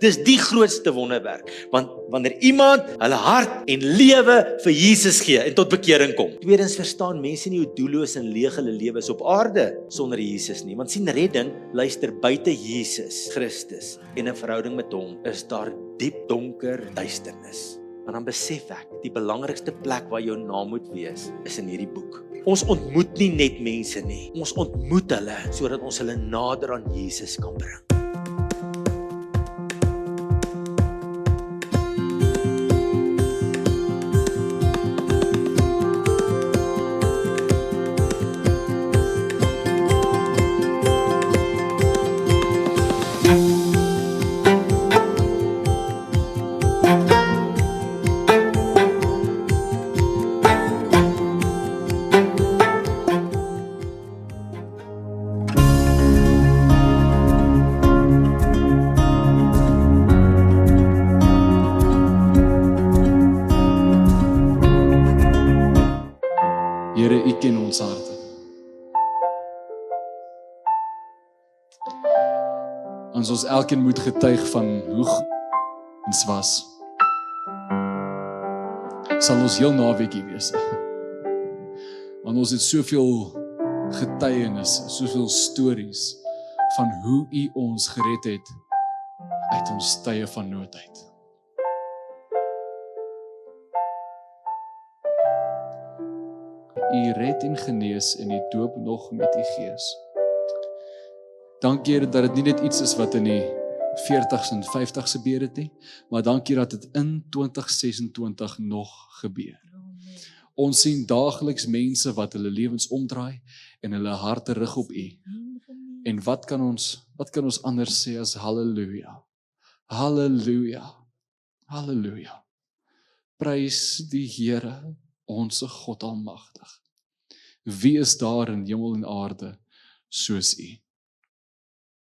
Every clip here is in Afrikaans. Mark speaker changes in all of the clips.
Speaker 1: Dis die grootste wonderwerk, want wanneer iemand hulle hart en lewe vir Jesus gee en tot bekering kom. Tweedens verstaan mense nie hoe doelloos en leeg hulle lewe is op aarde sonder Jesus nie, want sien redding luister buite Jesus Christus en 'n verhouding met hom is daar diep donker duisternis. En dan besef ek, die belangrikste plek waar jou naam moet wees, is in hierdie boek. Ons ontmoet nie net mense nie, ons ontmoet hulle, sodat ons hulle nader aan Jesus kan bring.
Speaker 2: Here, U ken ons harte. Ons elkeen moet getuig van hoe goed ons was. Sal ons heel naweek hier wees. Want ons het soveel getuienis, soveel stories van hoe U ons gered het uit ons tye van nood uit. U red en genees en U doop nog met U Gees. Dankie Here dat dit nie net iets is wat in die 40s en 50s gebeur het nie, maar dankie dat dit in 2026 nog gebeur. Ons sien daagliks mense wat hulle lewens omdraai en hulle harte rig op U. En wat kan ons anders sê as halleluja? Halleluja. Halleluja. Prys die Here, onse God almagtig. Wie is daar in hemel en aarde soos U?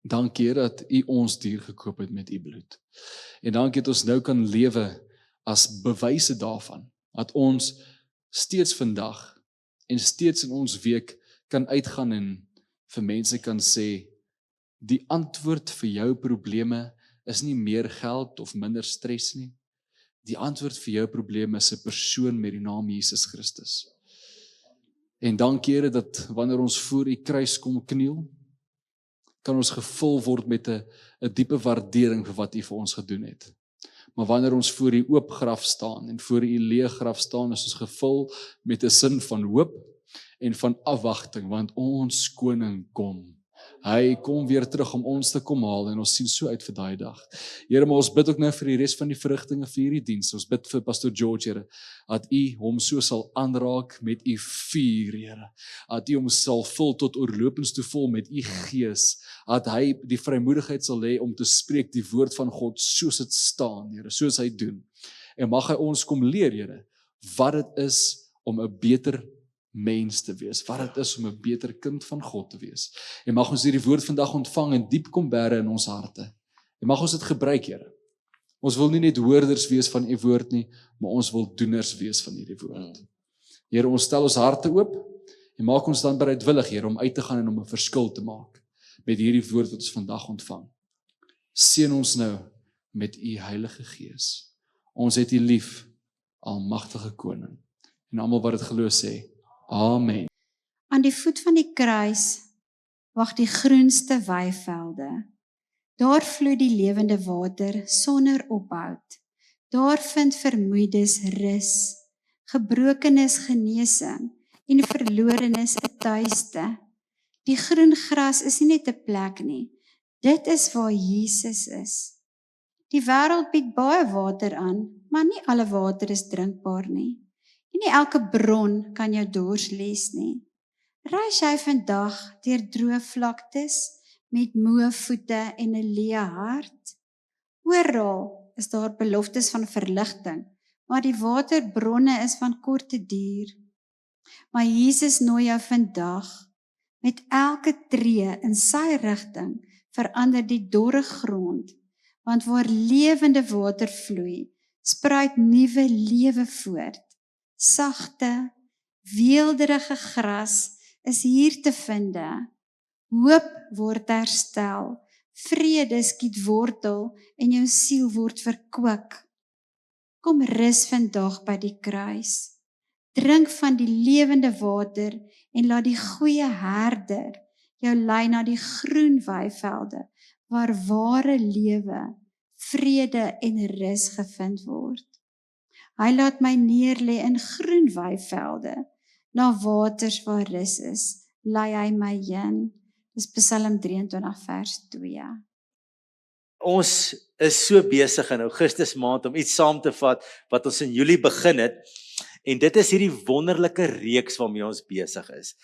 Speaker 2: Dankie dat U ons duur gekoop het met U bloed. En dankie dat ons nou kan lewe as bewyse daarvan, dat ons steeds vandag en steeds in ons week kan uitgaan en vir mense kan sê, die antwoord vir jou probleme is nie meer geld of minder stres nie. Die antwoord vir jou probleme is 'n persoon met die naam Jesus Christus. En dankie Here dat wanneer ons voor U kruis kom kniel, kan ons gevul word met 'n diepe waardering vir wat U vir ons gedoen het. Maar wanneer ons voor U oop graf staan en voor U leë graf staan, is ons gevul met 'n sin van hoop en van afwagting, want ons koning kom. Hy kom weer terug om ons te kom haal en ons sien so uit vir daai dag. Here, maar ons bid ook nou vir die res van die verrigtinge vir hierdie diens. Ons bid vir Pastor George, Here, dat U hom so sal aanraak met U vuur, Here. Dat U hom sal vul tot oorlopends toe vol met U Gees. Dat hy die vrymoedigheid sal hê om te spreek die woord van God soos dit staan, Here, soos hy doen. En mag hy ons kom leer, Here, wat dit is om 'n beter mens te wees, wat dit is om 'n beter kind van God te wees. En mag ons hierdie woord vandag ontvang en diep kom bære in ons harte. En mag ons dit gebruik, Here. Ons wil nie net hoorders wees van U woord nie, maar ons wil doeners wees van hierdie woord. Here, ons stel ons harte oop en maak ons dan bereidwillig, Here, om uit te gaan en om 'n verskil te maak met hierdie woord wat ons vandag ontvang. Seën ons nou met U Heilige Gees. Ons het U lief, almagtige koning. En almal wat dit glo sê, amen.
Speaker 3: Aan die voet van die kruis wag die groenste weivelde. Daar vloei die lewende water sonder ophoud. Daar vind vermoeides rus, gebrokenes genesing en verlorenes 'n tuiste. Die groen gras is nie net 'n plek nie, dit is waar Jesus is. Die wêreld bied baie water aan, maar nie alle water is drinkbaar nie. En nie elke bron kan jou dors les nie. Reis jy vandag deur droë vlaktes met moe voete en 'n leë hart? Oral is daar beloftes van verligting, maar die waterbronne is van korte duur. Maar Jesus nooi jou vandag, met elke tree in sy rigting verander die dorre grond, want waar lewende water vloei, spruit nuwe lewe voort. Sagte, weelderige gras is hier te vind. Hoop word herstel, Vrede skiet wortel en jou siel word verkwik. Kom rus vandag by die kruis. Drink van die lewende water en laat die goeie herder jou lei na die groen weivelde, waar ware lewe, vrede en rus gevind word. Hy laat my neerlê in groen weivelde, na waters waar rus is, lei hy my heen. Dis Psalm 23 vers 2.
Speaker 1: Ons is so besig in Augustus maand om iets saam te vat wat ons in Julie begin het. En dit is hierdie wonderlike reeks waarmee ons besig is.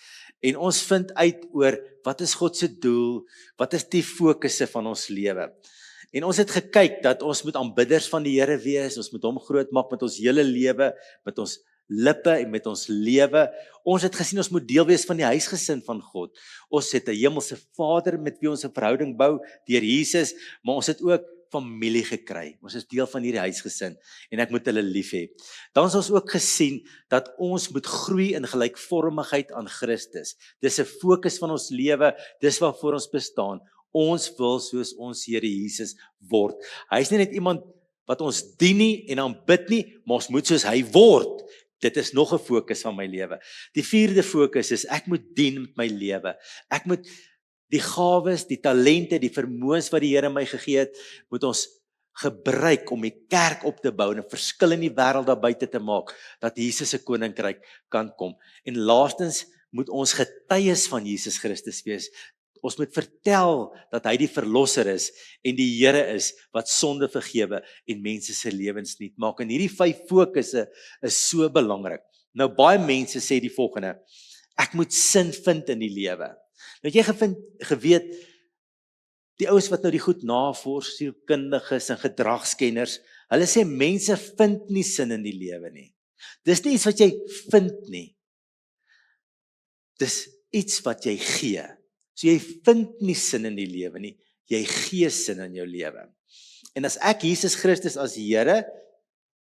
Speaker 1: En ons vind uit oor wat is God se doel, wat is die fokusse van ons lewe. En ons het gekyk dat ons moet aanbidders van die Here wees, ons moet hom groot maak met ons hele lewe, met ons lippe en met ons lewe. Ons het gesien ons moet deel wees van die huisgesin van God. Ons het 'n hemelse Vader met wie ons 'n verhouding bou deur Jesus, maar ons het ook familie gekry. Ons is deel van hierdie huisgesin en ek moet hulle lief hê. Dan het ons ook gesien dat ons moet groei in gelykvormigheid aan Christus. Dis 'n fokus van ons lewe, dis waarvoor ons bestaan. Ons wil soos ons Here Jesus word. Hy is nie net iemand wat ons dien nie en aanbid nie, maar ons moet soos hy word. Dit is nog 'n fokus van my lewe. Die 4de fokus is ek moet dien met my lewe. Ek moet die gawes, die talente, die vermoëns wat die Here my gegee het, moet ons gebruik om die kerk op te bou en 'n verskil in die wêreld daar buite te maak, dat Jesus se koninkryk kan kom. En laastens moet ons getuies van Jesus Christus wees. Ons moet vertel dat hy die verlosser is en die Here is wat sonde vergewe en mense se lewens nuut maak. En hierdie 5 fokusse is so belangrik. Nou baie mense sê die volgende: ek moet sin vind in die lewe. Nou jy geweet, die ouens wat nou die goed navors, sielkundiges en gedragskenners, hulle sê mense vind nie sin in die lewe nie. Dis nie iets wat jy vind nie. Dis iets wat jy gee. So jy vind nie sin in die lewe nie, jy gee sin in jou lewe. En as ek Jesus Christus as Here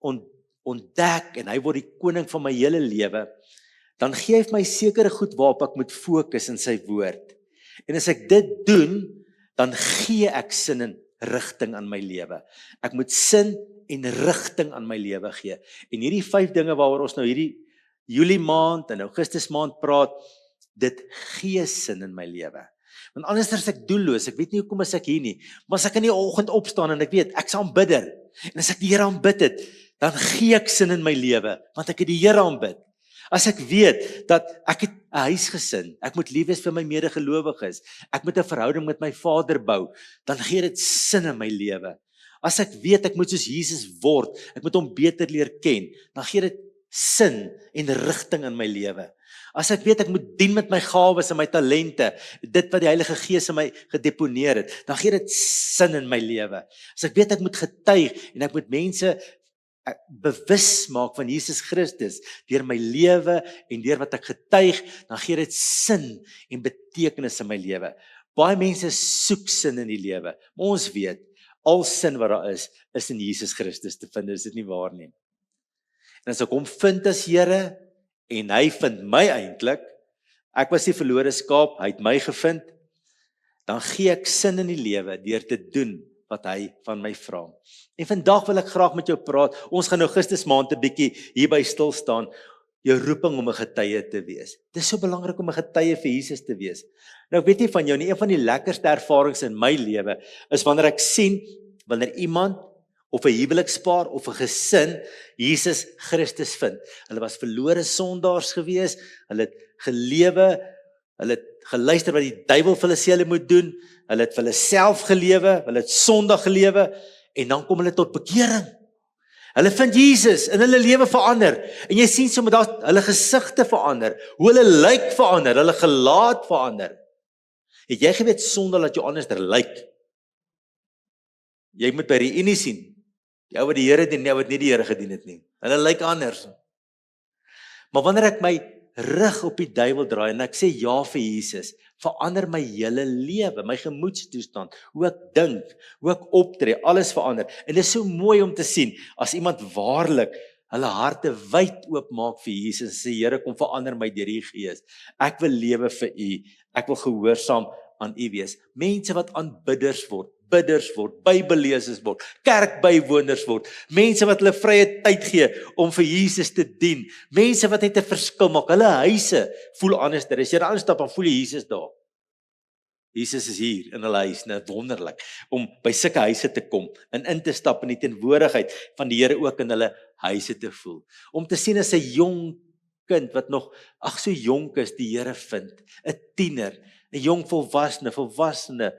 Speaker 1: ontdek en hy word die koning van my hele lewe, dan gee hy vir my sekere goed waarop ek moet fokus in sy woord. En as ek dit doen, dan gee ek sin en rigting aan my lewe. Ek moet sin en rigting aan my lewe gee. En hierdie 5 dinge waaroor ons nou hierdie Julie maand en Augustus maand praat, dit gee sin in my lewe. Want anders is ek doelloos, ek weet nie hoekom is ek hier nie, maar as ek in die oggend opstaan en ek weet, ek is aanbidder, en as ek die Here aanbid het, dan gee ek sin in my lewe, want ek het die Here aanbid. As ek weet dat ek het 'n huisgesin, ek moet lief wees vir my medegelowiges, ek moet 'n verhouding met my Vader bou, dan gee dit sin in my lewe. As ek weet ek moet soos Jesus word, ek moet hom beter leer ken, dan gee dit sin en rigting in my lewe. As ek weet ek moet dien met my gawes en my talente, dit wat die Heilige Gees in my gedeponeer het, dan gee dit sin in my lewe. As ek weet ek moet getuig en ek moet mense bewus maak van Jesus Christus deur my lewe en deur wat ek getuig, dan gee dit sin en betekenis in my lewe. Baie mense soek sin in die lewe, maar ons weet, al sin wat daar is in Jesus Christus te vind, is dit nie waar nie. En as ek hom vind as Here, en hy vind my eintlik, ek was die verlore skaap, hy het my gevind, dan gee ek sin in die lewe deur te doen wat hy van my vra. En vandag wil ek graag met jou praat. Ons gaan Augustus maand 'n bietjie hierby stil staan. Jou roeping om 'n getuie te wees. Dit is so belangrik om 'n getuie vir Jesus te wees. Nou ek weet nie van jou nie, een van die lekkerste ervarings in my lewe is wanneer ek sien wanneer iemand of 'n huwelikspaar of 'n gesin Jesus Christus vind. Hulle was verlore sondaars gewees, hulle het gelewe, hulle het geluister wat die duiwel vir hulle sê hulle moet doen, hulle het vir hulle self gelewe, hulle het sondig gelewe, en dan kom hulle tot bekering. Hulle vind Jesus en hulle lewe verander. En jy sien sommer daar hulle gesigte verander, hoe hulle lyk verander, hulle gelaat verander. Het jy geweet sonder dat jy anders lyk? Jy moet by reunie sien. Die ou wat die Here dien, die ou wat nie die Here gedien het nie. Hulle lyk anders. Maar wanneer ek my rug op die duiwel draai en ek sê ja vir Jesus, verander my hele lewe, my gemoedstoestand, hoe ek dink, hoe ek optree, alles verander. En dit is so mooi om te sien, as iemand waarlik hulle harte wyd oopmaak vir Jesus, en sê, Here, kom verander my deur U Gees. Ek wil lewe vir U, ek wil gehoorsaam aan U wees. Mense wat aanbidders word, bidders word, Bybellesers word, kerkbywoners word, mense wat hulle vrye tyd gee om vir Jesus te dien, mense wat net 'n verskil maak. Hulle huise voel anders. As jy daar instap, dan voel jy Jesus daar. Jesus is hier in hulle huis, net wonderlik om by sulke huise te kom en in te stap in die teenwoordigheid van die Here ook in hulle huise te voel. Om te sien as 'n jong kind wat nog so jonk is, die Here vind, 'n tiener, 'n jong volwassene,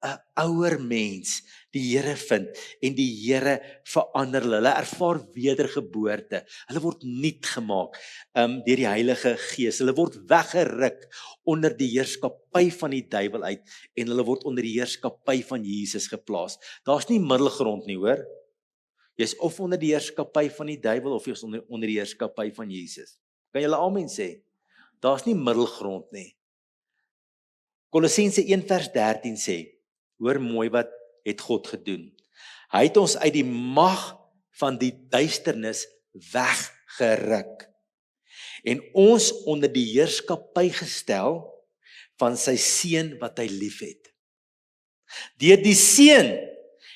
Speaker 1: 'n ouer mens, die Here vind en die Here verander hulle. Hulle ervaar wedergeboorte. Hulle word nuut gemaak deur die Heilige Gees. Hulle word weggeruk onder die heerskappy van die duiwel uit en hulle word onder die heerskappy van Jesus geplaas. Daar's nie middelgrond nie, hoor. Jy's of onder die heerskappy van die duiwel of jy's onder die heerskappy van Jesus. Kan julle amen sê? Daar's nie middelgrond nie. Kolossense 1:13 sê, hoor mooi wat het God gedoen. Hy het ons uit die mag van die duisternis weggeruk en ons onder die heerskappy gestel van sy seun wat hy liefhet. Deur die seun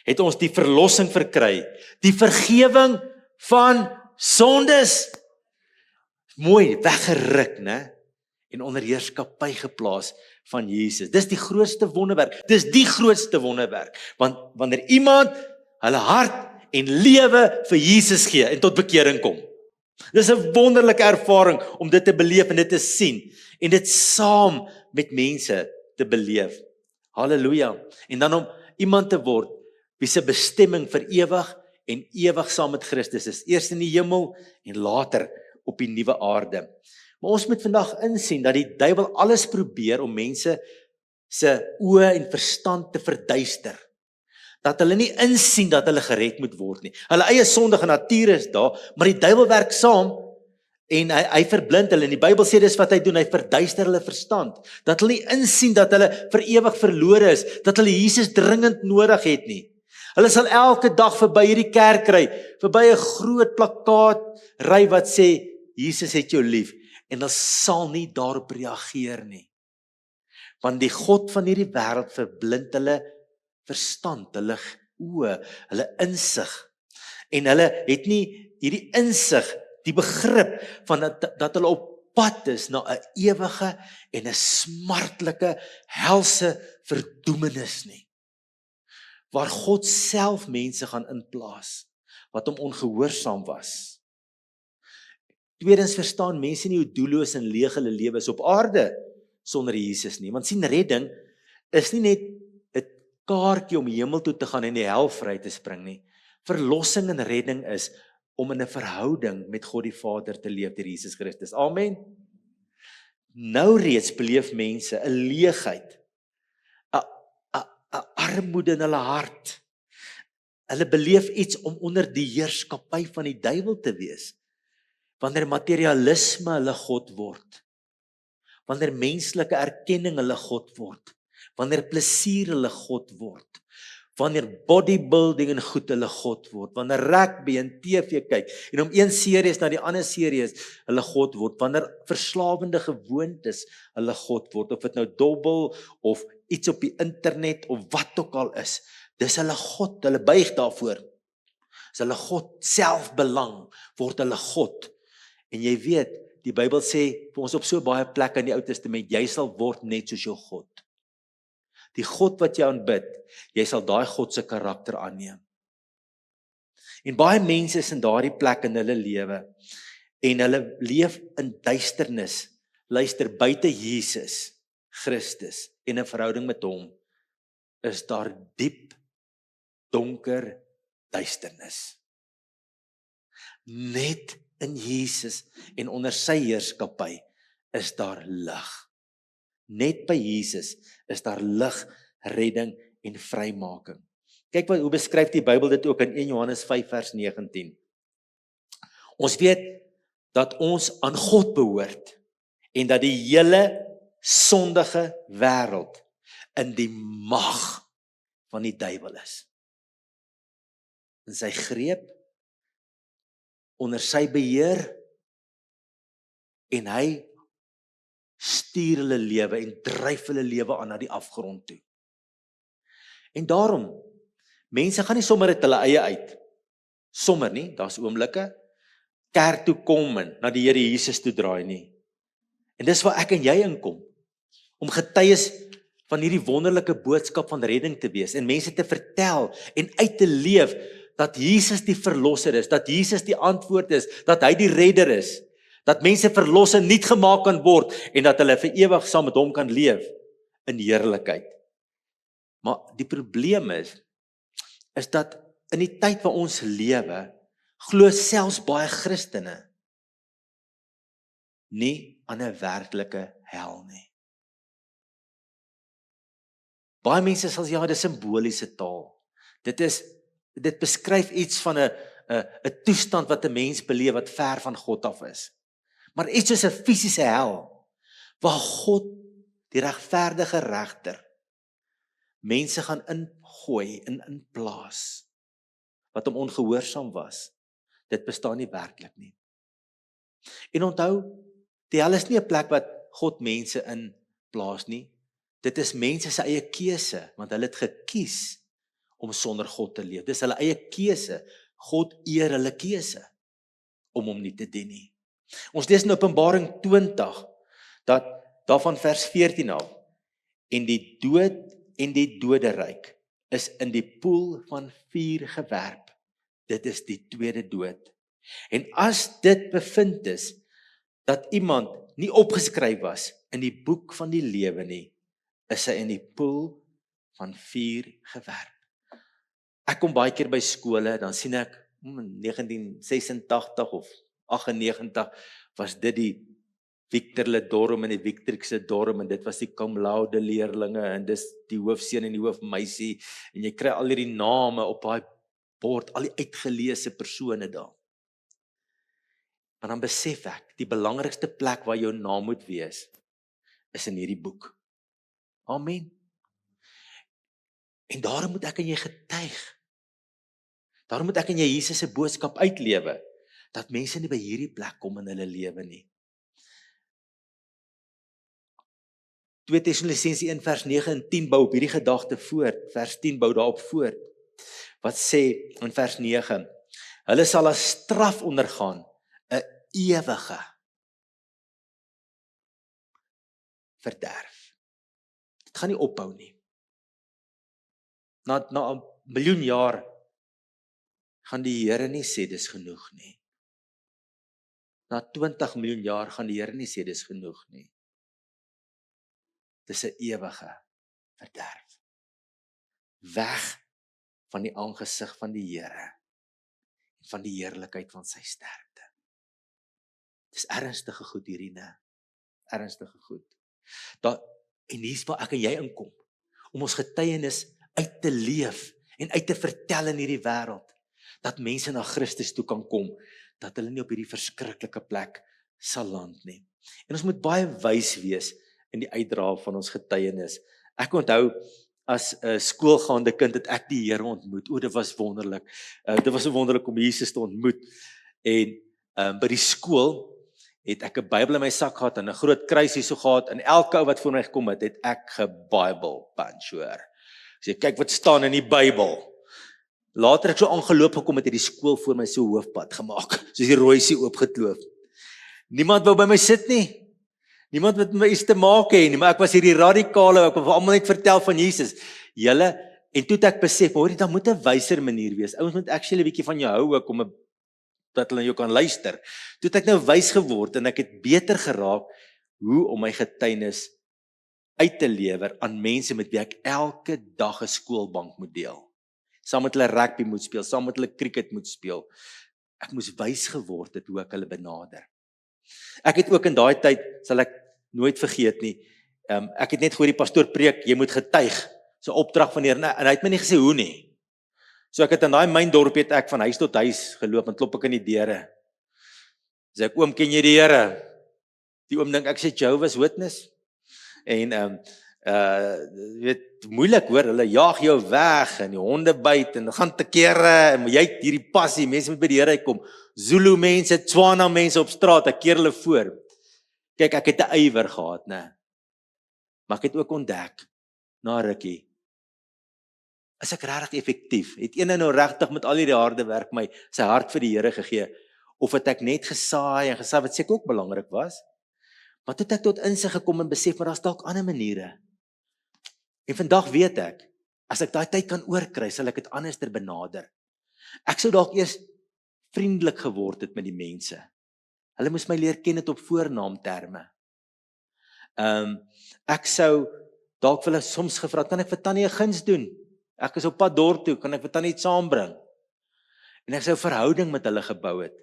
Speaker 1: het ons die verlossing verkry, die vergewing van sondes. Mooi, weggeruk, né? En onder heerskappy geplaas van Jesus. Dis die grootste wonderwerk. Dis die grootste wonderwerk. Want wanneer iemand hulle hart en lewe vir Jesus gee en tot bekering kom. Dis 'n wonderlike ervaring om dit te beleef en dit te sien en dit saam met mense te beleef. Halleluja. En dan om iemand te word wie se bestemming vir ewig en ewig saam met Christus is. Eers in die hemel en later op die nuwe aarde. Maar ons moet vandag insien dat die duiwel alles probeer om mense se oë en verstand te verduister. Dat hulle nie insien dat hulle gered moet word nie. Hulle eie sondige natuur is daar, maar die duiwel werk saam en hy verblind hulle. En die Bybel sê dis wat hy doen, hy verduister hulle verstand. Dat hulle nie insien dat hulle vir ewig verlore is, dat hulle Jesus dringend nodig het nie. Hulle sal elke dag verby hierdie kerk ry, verby 'n groot plakkaat ry wat sê Jesus het jou lief en hulle sal nie daarop reageer nie. Want die God van hierdie wêreld verblind hulle verstand, hulle oë, hulle insig. En hulle het nie hierdie insig, die begrip van dat hulle op pad is na 'n ewige en 'n smartlike helse verdoemenis nie. Waar God self mense gaan inplaas wat hom ongehoorsaam was. Tweedens verstaan mense nie hoe doelloos en leeg hulle lewe is op aarde sonder Jesus nie. Want sien, redding is nie net 'n kaartjie om hemel toe te gaan en die hel vry te spring nie. Verlossing en redding is om in 'n verhouding met God die Vader te leef deur Jesus Christus. Amen. Nou reeds beleef mense 'n leegheid, 'n armoede in hulle hart. Hulle beleef iets om onder die heerskappy van die duiwel te wees. Wanneer materialisme hulle God word, wanneer menslike erkenning hulle God word, wanneer plesier hulle God word, wanneer bodybuilding en goed hulle God word, wanneer rugby en TV kyk, en om een series na die ander series hulle God word, wanneer verslawende gewoontes hulle God word, of dit nou dobbel, of iets op die internet, of wat ook al is, dis hulle God, hulle buig daarvoor, is hulle God, selfbelang, word hulle God. En jy weet, die Bybel sê vir ons op so baie plekke in die Ou Testament, jy sal word net soos jou God. Die God wat jy aanbid, jy sal daai God se karakter aanneem. En baie mense is in daardie plek in hulle lewe en hulle leef in duisternis. Luister, buite Jesus Christus en 'n verhouding met hom is daar diep, donker duisternis. Net in Jesus en onder sy heerskappy is daar lig. Net by Jesus is daar lig, redding en vrymaking. Kyk hoe beskryf die Bybel dit ook in 1 Johannes 5 vers 19. Ons weet dat ons aan God behoort en dat die hele sondige wêreld in die mag van die duiwel is. In sy greep, onder sy beheer, en hy stuur hulle lewe en dryf hulle lewe aan na die afgrond toe. En daarom, mense gaan nie sommer uit hulle eie uit. Sommer nie, daar's oomblikke, kerk toe kom en na die Here Jesus toe draai nie. En dis waar ek en jy inkom, om getuies van hierdie wonderlike boodskap van redding te wees, en mense te vertel, en uit te leef, dat Jesus die verlosser is, dat Jesus die antwoord is, dat hy die redder is, dat mense verlos en nuut gemaak kan word, en dat hulle vir ewig saam met hom kan leef, in heerlikheid. Maar die probleem is dat in die tyd waar ons lewe, glo selfs baie Christene nie aan 'n werklike hel nie. Baie mense sal sê, ja, dis simboliese taal. Dit beskryf iets van 'n toestand wat 'n mens beleef wat ver van God af is. Maar iets soos 'n fisiese hel, waar God, die regverdige regter, mense gaan ingooi, inplaas, wat hom ongehoorsaam was, dit bestaan nie werklik nie. En onthou, die hel is nie 'n plek wat God mense inplaas nie. Dit is mense se eie keuse, want hulle het gekies om sonder God te leef. Dis hulle eie keuse. God eer hulle keuse om hom nie te dien nie. Ons lees in Openbaring 20, dat daarvan vers 14 af, en die dood en die doderyk is in die poel van vuur gewerp. Dit is die tweede dood. En as dit bevind is, dat iemand nie opgeskryf was in die boek van die lewe nie, is hy in die poel van vuur gewerp. Ek kom baie keer by skole, dan sien ek, 1986 of 98, was dit die Victor Ledorm en die Victrixse dorm, en dit was die cum laude leerlinge, en dis die hoofseun en die hoofmeisie, en jy kry al hierdie name op daai bord, al die uitgeleese persone daar. Maar dan besef ek, die belangrikste plek waar jou naam moet wees, is in hierdie boek. Amen. En daarom moet ek en jy getuig. Daarom moet ek en jy Jesus se boodskap uitlewe, dat mense nie by hierdie plek kom in hulle lewe nie. 2 Tessalonisense 1 vers 9 en 10 bou op hierdie gedagte voort, vers 10 bou daarop voort, wat sê in vers 9, hulle sal as straf ondergaan, 'n ewige verderf. Dit gaan nie ophou nie. Na 'n miljoen jaar gaan die Here nie sê dis genoeg nie. Na 20 miljoen jaar gaan die Here nie sê dis genoeg nie. Dis 'n ewige verderf. Weg van die aangesig van die Here en van die heerlikheid van sy sterkte. Dis ernstige goed hierdie, né? Ernstige goed. En hier's waar ek en jy inkom, om ons getuienis uit te leef en uit te vertel in hierdie wêreld, dat mense na Christus toe kan kom, dat hulle nie op hierdie verskriklike plek sal land nie. En ons moet baie wys wees in die uitdra van ons getuienis. Ek onthou, as 'n skoolgaande kind het ek die Here ontmoet. O, dit was wonderlik. Dit was so wonderlik om Jesus te ontmoet. En by die skool het ek 'n Bybel in my sak gehad en 'n groot kruis hier so gehad, en elke ou wat voor my gekom het, het ek geBybel punch, hoor. Sê, kyk wat staan in die Bybel. Later ek so aangeloop gekom het die skool voor my so hoofpad gemaak, soos die rooisie oopgekloof. Niemand wou by my sit nie. Niemand wat met my iets te maak hê nie, maar ek was hierdie radikale, ek wil almal net vertel van Jesus. Julle, en toe het ek besef, hoor, daar moet 'n wyser manier wees. Ouens moet actually 'n bietjie van jou hou ook, dat hulle jou kan luister. Toe het ek nou wys geword, en ek het beter geraak, hoe om my getuienis uit te lewer aan mense met wie ek elke dag 'n skoolbank moet deel. Saam met hulle rugby moet speel, saam met hulle cricket moet speel. Ek moes wys geword het hoe ek hulle benader. Ek het ook in daai tyd, sal ek nooit vergeet nie, ek het net gehoor die pastoor preek, jy moet getuig, so 'n opdrag van die Here, en hy het my nie gesê hoe nie. So ek het in daai myn dorpie het ek van huis tot huis geloop en klop ek in die deure. Sê ek, oom, ken jy die Here? Die oom dink ek sê Jehovah's Witness. En weet, moeilik hoor, hulle jaag jou weg en die honde byt en gaan te kere, en jy het hierdie passie, mense moet by die Here kom. Zulu mense, Tswana mense op straat, ek keer hulle voor. Kyk, ek het 'n ywer gehad, né? Maar ek het ook ontdek, na rukkie, is ek regtig effektief? Het een nou regtig met al hierdie harde werk my sy hart vir die Here gegee, of het ek net gesaai en gesaai, wat seker ook belangrik was, maar toe het ek tot insig gekom en besef, maar daar's dalk ander maniere. En vandag weet ek, as ek daai tyd kan oorkry, sal ek dit anderster benader. Ek sou dalk eers vriendelik geword het met die mense. Hulle moes my leer ken het op voornaamterme. Ek sou dalk vir hulle soms gevra, kan ek vir Tannie 'n guns doen? Ek is op pad dorp toe, kan ek vir Tannie iets saambring? En ek sou 'n verhouding met hulle gebou het.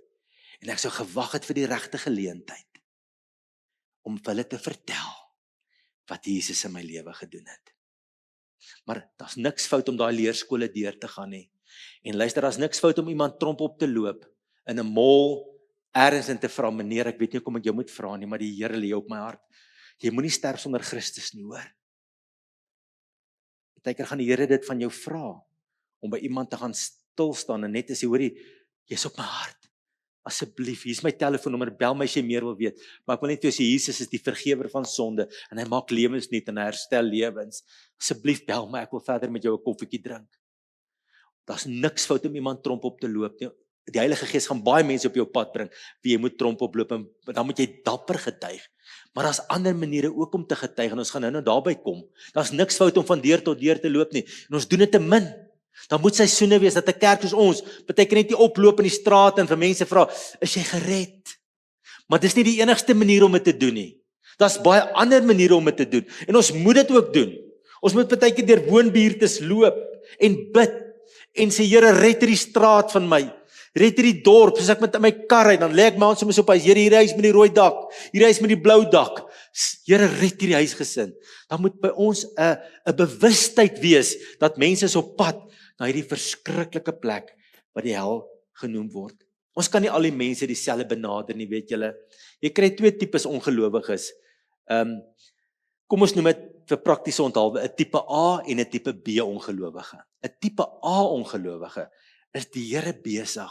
Speaker 1: En ek sou gewag het vir die regte geleentheid om vir hulle te vertel wat Jesus in my lewe gedoen het. Maar daar's niks fout om daai leerskole deur te gaan nie. En luister, daar's niks fout om iemand tromp op te loop in 'n mall, ergens in te vra, meneer, ek weet nie hoekom ek jou moet vra nie, maar die Here lê op my hart. Jy moenie sterf sonder Christus nie, hoor. Partykeer gaan die Here dit van jou vra, om by iemand te gaan stilstaan en net te sê, hoorie, jy's op my hart. Asseblief, hier is my telefoonnommer, bel my as jy meer wil weet. Maar ek wil net vir jou sê, Jesus is die vergewer van sonde, en hy maak lewens nuut en hy herstel lewens. Asseblief bel my, ek wil verder met jou 'n koffietjie drink. Daar's niks fout om iemand tromp op te loop nie. Die Heilige Gees gaan baie mense op jou pad bring, wie jy moet tromp oploop, en dan moet jy dapper getuig. Maar daar's ander maniere ook om te getuig, en ons gaan nou daarby kom. Daar's niks fout om van deur tot deur te loop nie, en ons doen dit te min. Dan moet seisoene wees dat 'n kerk soos ons, beteken net nie oploop in die straat en vir mense vra, is jy gered? Maar dis nie die enigste manier om dit te doen nie. Daar's baie ander maniere om dit te doen, en ons moet dit ook doen. Ons moet partykeer deur woonbuurtes loop en bid en sê, Here, red hierdie straat van my. Red hierdie dorp, soos ek met my kar ry, dan lê ek my hand soms op huis, Here, hierdie huis met die rooi dak, hierdie huis met die blou dak. Here, red hierdie huisgesin. Dan moet by ons 'n bewustheid wees dat mense is op pad na hierdie verskriklike plek wat die hel genoem word. Ons kan nie al die mense dieselfde benader nie, weet julle. Jy kry twee tipes ongelowiges. Kom ons noem dit vir praktiese onthaalwe, 'n tipe A en 'n tipe B ongelowige. 'n Tipe A ongelowige is die Here besig.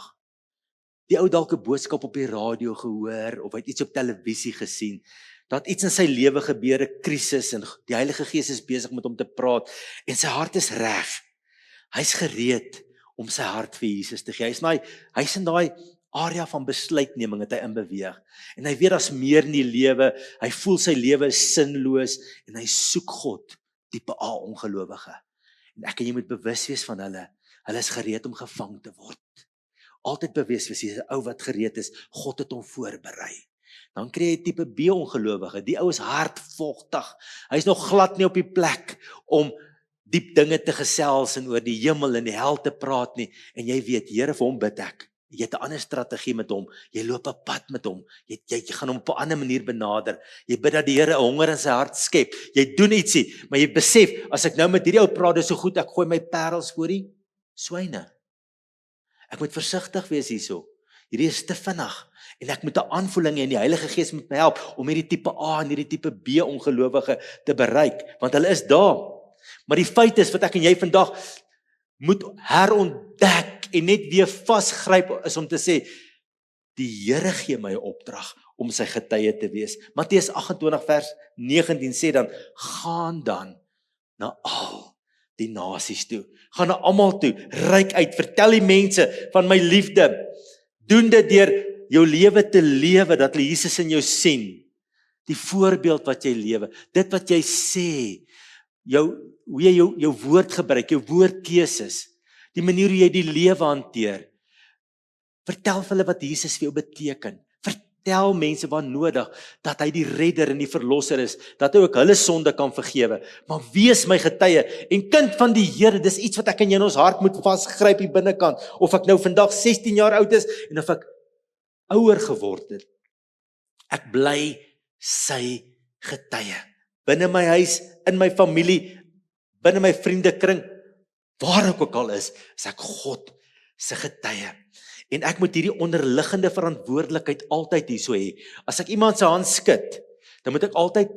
Speaker 1: Die ou dalk 'n boodskap op die radio gehoor of hy het iets op televisie gesien. Dat iets in sy lewe gebeur, 'n krisis, en die Heilige Gees is besig met hom te praat en sy hart is reg. Hy's gereed om sy hart vir Jesus te gee. Hy's in daai area van besluitneming het hy inbeweeg. En hy weet daar's meer in die lewe. Hy voel sy lewe is sinloos en hy soek God, tipe A ongelowige. En ek en jy moet bewus wees van hulle. Hulle is gereed om gevang te word. Altyd bewus wees, jy's 'n ou wat gereed is. God het hom voorberei. Dan kry jy tipe B ongelowige. Die ou is hardvochtig. Hy's nog glad nie op die plek om diep dinge te gesels en oor die hemel en die hel te praat nie. En jy weet, Here, vir hom bid ek. Jy het 'n ander strategie met hom. Jy loop 'n pad met hom. Jy gaan hom op 'n ander manier benader. Jy bid dat die Here 'n honger in sy hart skep. Jy doen ietsie, maar jy besef, as ek nou met hierdie ou praat, dis so goed, ek gooi my parels voor die swyne. Ek moet versigtig wees hierso. Hierdie is te vinnig. En ek moet 'n aanvoeling hê en die Heilige Gees moet my help om hierdie tipe A en hierdie tipe B ongelowige te bereik, want hulle is daar. Maar die feit is, wat ek en jy vandag moet herontdek en net weer vasgryp, is om te sê, die Here gee my 'n opdrag om sy getuie te wees. Matteus 28 vers 19 sê dan, gaan dan na al die nasies toe. Gaan na almal toe, reik uit, vertel die mense van my liefde. Doen dit deur jou lewe te lewe, dat hulle Jesus in jou sien. Die voorbeeld wat jy lewe, dit wat jy sê, hoe jy jou woord gebruik, jou woordkeuses, die manier hoe jy die lewe hanteer. Vertel vir hulle wat Jesus vir jou beteken. Vertel mense wat nodig, dat hy die redder en die verlosser is, dat hy ook hulle sonde kan vergewe. Maar wees my getuie en kind van die Here, dis iets wat ek in ons hart moet vasgryp hier binnekant, of ek nou vandag 16 jaar oud is, en of ek ouer geword het. Ek bly sy getuie. Binne my huis, in my familie, binne my vriendekring, waar ek ook al is ek God se getuie. En ek moet hierdie onderliggende verantwoordelikheid altyd hierso hê. As ek iemand se hand skud, dan moet ek altyd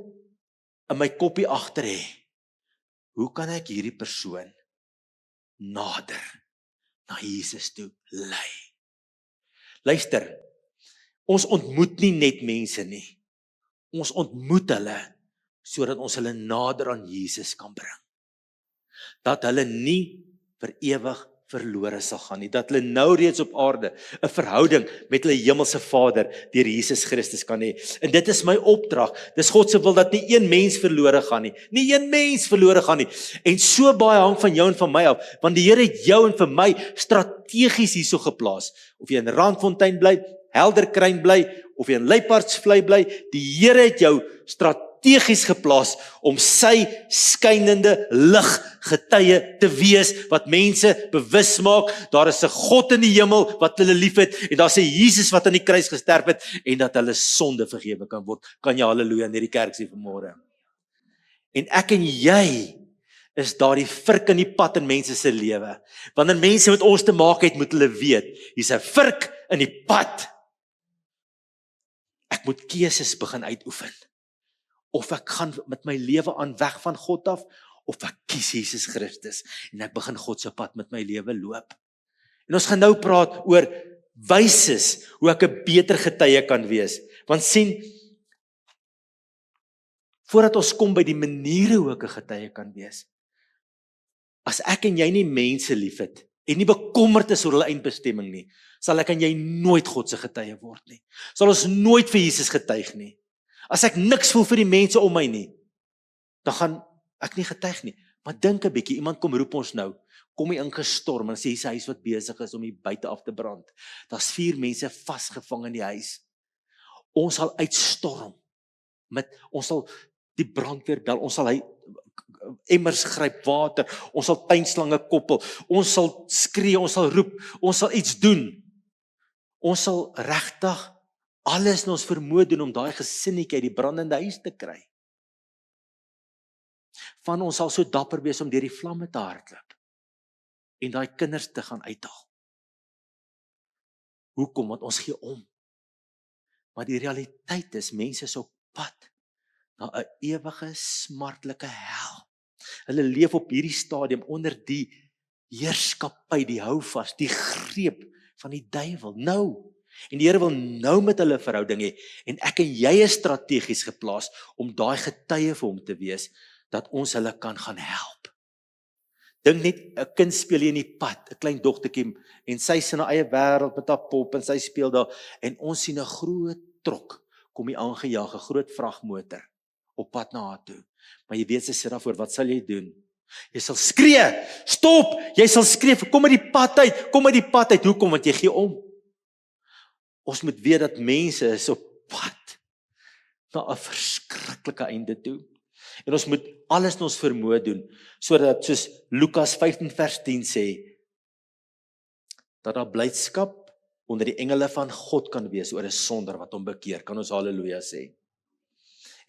Speaker 1: in my koppie agter hê. Hoe kan ek hierdie persoon nader na Jesus toe lei? Luister, ons ontmoet nie net mense nie. Ons ontmoet hulle sodat ons hulle nader aan Jesus kan bring. Dat hulle nie vir ewig verlore sal gaan nie, dat hulle nou reeds op aarde 'n verhouding met hulle hemelse Vader deur Jesus Christus kan hê. En dit is my opdrag. Dis God se wil dat nie een mens verlore gaan nie. Nie een mens verlore gaan nie. En so baie hang van jou en van my af, want die Here het jou en vir my strategies hierso geplaas. Of jy in Randfontein bly, Helderkruin bly, of jy in Luipaardsvlei bly, die Here het jou strategies geplaas om sy skynende lig getuie te wees, wat mense bewus maak, daar is 'n God in die hemel wat hulle liefhet, en daar is 'n Jesus wat aan die kruis gesterf het, en dat hulle sonde vergewe kan word. Kan jy haleluja in hierdie kerk sê vanmôre? En ek en jy is daardie vurk in die pad in mense se lewe. Wanneer mense met ons te maak het, moet hulle weet, hier's 'n vurk in die pad. Ek moet keuses begin uitoefen. Of ek gaan met my lewe aan weg van God af, of ek kies Jesus Christus en ek begin God se pad met my lewe loop. En ons gaan nou praat oor wyses hoe ek 'n beter getuie kan wees. Want sien, voordat ons kom by die maniere hoe ek 'n getuie kan wees, as ek en jy nie mense liefhet en nie bekommerd is oor hulle eindbestemming nie, sal ek en jy nooit God se getuie word nie. Sal ons nooit vir Jesus getuig nie. As ek niks voel vir die mense om my nie, dan gaan ek nie getuig nie. Maar dink 'n bietjie, iemand kom roep ons nou, kom hy ingestorm en sê hier's 'n huis wat besig is om hier buite af te brand. Daar's 4 mense vasgevang in die huis. Ons sal uitstorm ons sal die brandweer bel, ons sal emmers gryp water, ons sal tuinslange koppel, ons sal skree, ons sal roep, ons sal iets doen. Ons sal regtig alles in ons vermoë doen om daai gesinnetjie uit die brandende huis te kry. Van ons sal so dapper wees om deur die vlamme te hardloop en daai kinders te gaan uithaal. Hoekom? Want ons gee om. Maar die realiteit is, mense is op pad na 'n ewige smartlike hel. Hulle leef op hierdie stadium onder die heerskappy, die houvas, die greep van die duiwel. Nou. En die Here wil nou met hulle verhouding hê. En ek en jy is strategies geplaas om daai getuie vir hom te wees, dat ons hulle kan gaan help. Dink net, 'n kind speel hier in die pad, 'n klein dogtertjie, en sy is in haar eie wêreld met haar pop, en sy speel daar, en ons sien 'n groot trok, kom hier aangejaag, 'n groot vragmotor, op pad na haar toe. Maar jy weet, sy sit daarvoor, wat sal jy doen? Jy sal skree, stop, jy sal skree, kom uit die pad uit, kom uit die pad uit, hoekom? Want jy gee om. Ons moet weet dat mense is op pad na 'n verskriklike einde toe. En ons moet alles in ons vermoë doen, sodat soos Lukas 15 vers 10 sê, dat daar blydskap onder die engele van God kan wees oor 'n sondaar wat hom bekeer. Kan ons haleluja sê?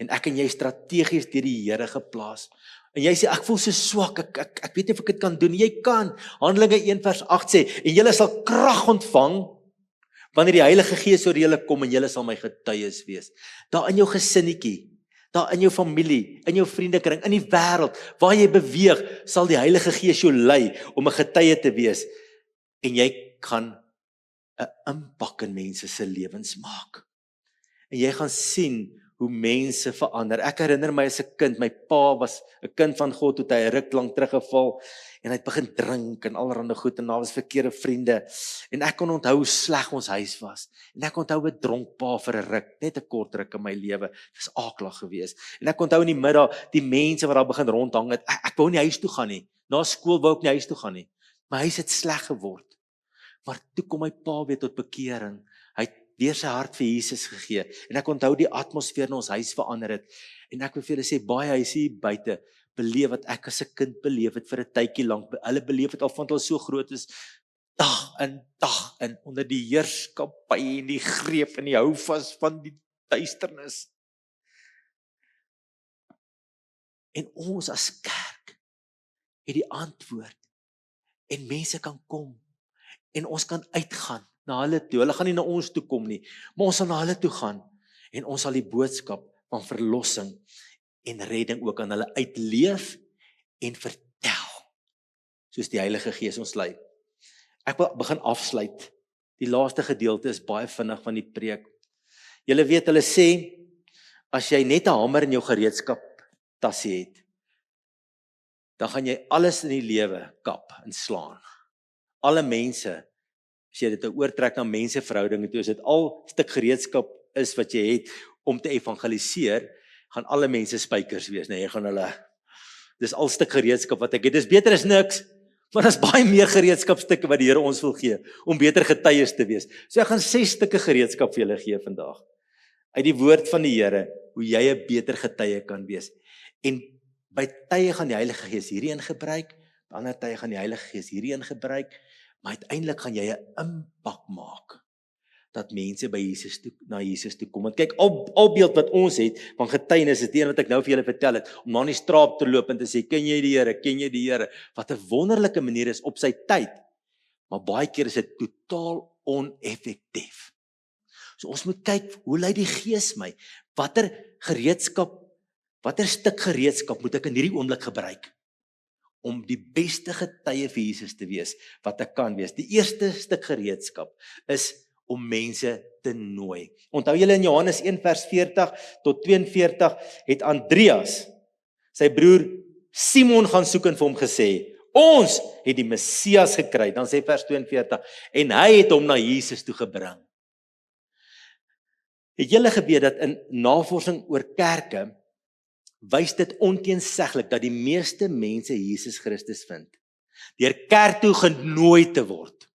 Speaker 1: En ek en jy strategies deur die Here geplaas. En jy sê, ek voel so swak, ek weet nie of ek dit kan doen. Jy kan. Handelinge 1 vers 8 sê, en julle sal krag ontvang wanneer die Heilige Gees oor julle kom, en julle sal my getuies wees. Daar in jou gesinnetjie, daar in jou familie, in jou vriendekring, in die wêreld, waar jy beweeg, sal die Heilige Gees jou lei om 'n getuie te wees. En jy gaan 'n impak in mense se lewens maak. En jy gaan sien hoe mense verander. Ek herinner my as 'n kind, my pa was 'n kind van God, toe hy 'n ruk lank teruggeval, en hy het begin drink en allerlei goed, en daar was verkeerde vriende, en ek kon onthou hoe sleg ons huis was, en ek onthou 'n dronk pa vir 'n ruk, net 'n kort ruk in my lewe, dit was aaklag geweest, en ek onthou in die middag, die mense wat daar begin rondhang het, ek wou nie huis toe gaan nie, na skool wou ek nie huis toe gaan nie, my huis het sleg geword, maar toe kom my pa weer tot bekering, hy het weer sy hart vir Jesus gegee, en ek onthou die atmosfeer in ons huis verander het, en ek wil vir julle sê, baie huise hier buite, beleef wat ek as 'n kind beleef het vir 'n tydjie lank, hulle beleef het al van hulle so groot is, dag in, onder die heerskappy en die greep en die houvas van die duisternis. En ons as kerk, het die antwoord, en mense kan kom, en ons kan uitgaan, na hulle toe, hulle gaan nie na ons toe kom nie, maar ons sal na hulle toe gaan, en ons sal die boodskap van verlossing en redding ook aan hulle uitleef en vertel, soos die Heilige Gees ons lei. Ek wil begin afsluit, die laaste gedeelte is baie vinnig van die preek. Julle weet, hulle sê, As jy net 'n hamer in jou gereedskap tassie het, dan gaan jy alles in die lewe kap en slaan. Alle mense, as jy dit oortrek na menseverhoudinge toe, as dit al stuk gereedskap is wat jy het om te evangeliseer, gaan alle mense spykers wees. Nee, jy gaan hulle, dis al stuk gereedskap wat ek het. Dis beter as niks, maar daar's baie meer gereedskapstukke wat die Here ons wil gee, om beter getuies te wees. So ek gaan 6 stukke gereedskap vir julle gee vandag. Uit die woord van die Here, hoe jy 'n beter getuie kan wees. En by tye gaan die Heilige Gees hierheen gebruik, by ander tye gaan die Heilige Gees hierheen gebruik, maar uiteindelik gaan jy 'n impak maak, dat mense by Jesus toe, na Jesus toe kom. Want kyk, al beeld wat ons het, van getuienis, is die een wat ek nou vir julle vertel het, om na die straat te loop en te sê, ken jy die Here, ken jy die Here, wat 'n wonderlike manier is op sy tyd, maar baie keer is dit totaal oneffektief. So ons moet kyk, hoe lei die Gees my? Watter stuk gereedskap moet ek in hierdie oomblik gebruik om die beste getuie vir Jesus te wees wat ek kan wees? Die eerste stuk gereedskap is om mense te nooi. Onthou julle in Johannes 1 vers 40 tot 42 het Andreas sy broer Simon gaan soek en vir hom gesê, ons het die Messias gekry. Dan sê vers 42, en hy het hom na Jesus toe gebring. Het julle geweet dat in navorsing oor kerke wys dit onteenseglik dat die meeste mense Jesus Christus vind deur kerk toe genooi te word.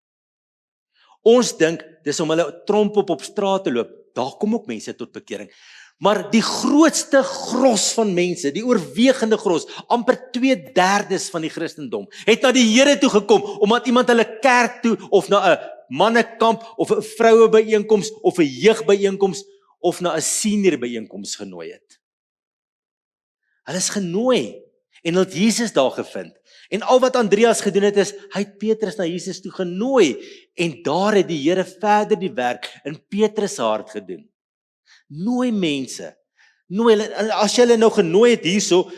Speaker 1: Ons dink dis om hulle tromp op straat te loop. Daar kom ook mense tot bekering. Maar die grootste gros van mense, die oorwegende gros, amper 2/3 van die Christendom, het na die Here toe gekom omdat iemand hulle kerk toe of na 'n mannekamp of 'n vroue byeenkoms of 'n jeugbyeenkoms of na 'n senior byeenkoms genooi het. Hulle is genooi en hulle het Jesus daar gevind. En al wat Andreas gedoen het is, hy het Petrus na Jesus toe genooi en daar het die Here verder die werk in Petrus se hart gedoen. Nooi mense. Nooi hulle, as jy hulle nou genooi het hierso,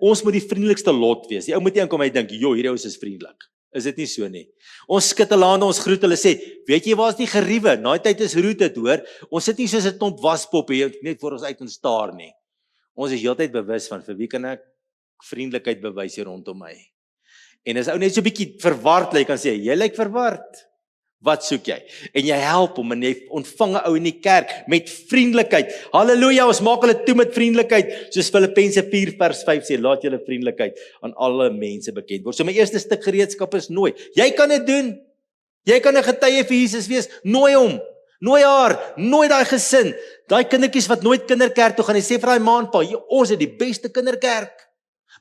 Speaker 1: ons moet die vriendelikste lot wees. Die ou moet nie aankom en hy dink, "Jo, hierdie ou is vriendelik." Is dit nie so nie? Ons skud hulle hande, ons groet hulle, sê, "Weet jy waar is die geriewe? Naai tyd is roet dit, hoor. Ons sit nie soos 'n klomp waspoppe hier net voor ons uit en staar nie. Ons is heeltyd bewus van vir wie kan ek vriendelikheid bewys hier rondom my." En as ou net so 'n bietjie verward lyk, kan sê, "Jy lyk verward. Wat soek jy?" En jy help hom en jy ontvang 'n ou in die kerk met vriendelikheid. Halleluja, ons maak hulle toe met vriendelikheid, soos Filippense 4 vers 5 sê, laat julle vriendelikheid aan alle mense bekend word. So my eerste stuk gereedskap is nooi. Jy kan dit doen. Jy kan 'n getuie vir Jesus wees. Nooi hom. Nooi haar, nooi daai gesin, daai kindertjies wat nooit kinderkerk toe gaan, en sê vir daai ma en pa, ons het die beste kinderkerk.